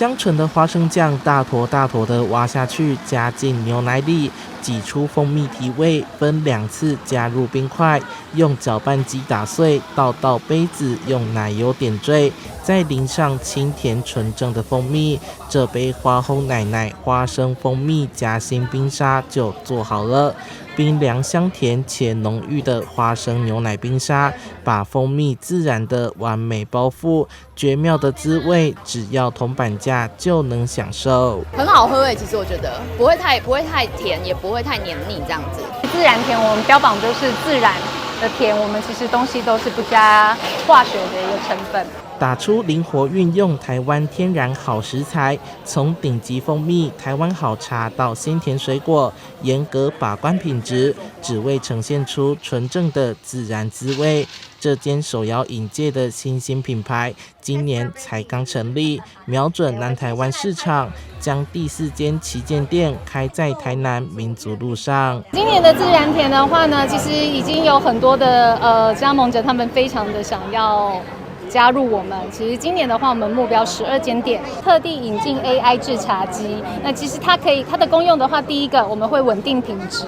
香醇的花生酱大坨大坨的挖下去，加进牛奶里，挤出蜂蜜提味，分2次加入冰块，用搅拌机打碎，倒到杯子，用奶油点缀，再淋上清甜纯正的蜂蜜。这杯花烘奶奶花生蜂蜜夹心冰沙就做好了。冰凉香甜且浓郁的花生牛奶冰沙，把蜂蜜自然的完美包覆，绝妙的滋味，只要铜板价就能享受。很好喝其实我觉得不会太甜，也不会太黏腻这样子。自然甜我们标榜就是自然的甜，我们其实东西都是不加化学的一个成分。打出灵活运用台湾天然好食材，从顶级蜂蜜、台湾好茶到鲜甜水果，严格把关品质，只为呈现出纯正的自然滋味。这间手摇饮界的新兴品牌，今年才刚成立，瞄准南台湾市场，将第4间旗舰店开在台南民族路上。今年的自然甜的话呢，其实已经有很多的加盟者，他们非常的想要加入我们。其实今年的话，我们目标12间店，特地引进 AI 制茶机。那其实它的功用的话，第一个我们会稳定品质，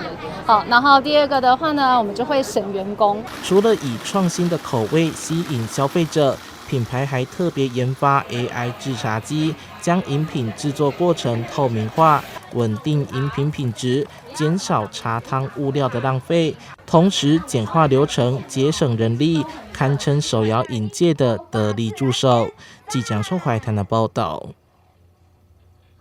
好，然后第二个的话呢，我们就会省员工。除了以创新的口味吸引消费者，品牌还特别研发 AI 制茶机，将饮品制作过程透明化，稳定饮品品质，减少茶汤物料的浪费，同时简化流程，节省人力，堪称手摇饮界的得力助手。记者邱怀台的报道。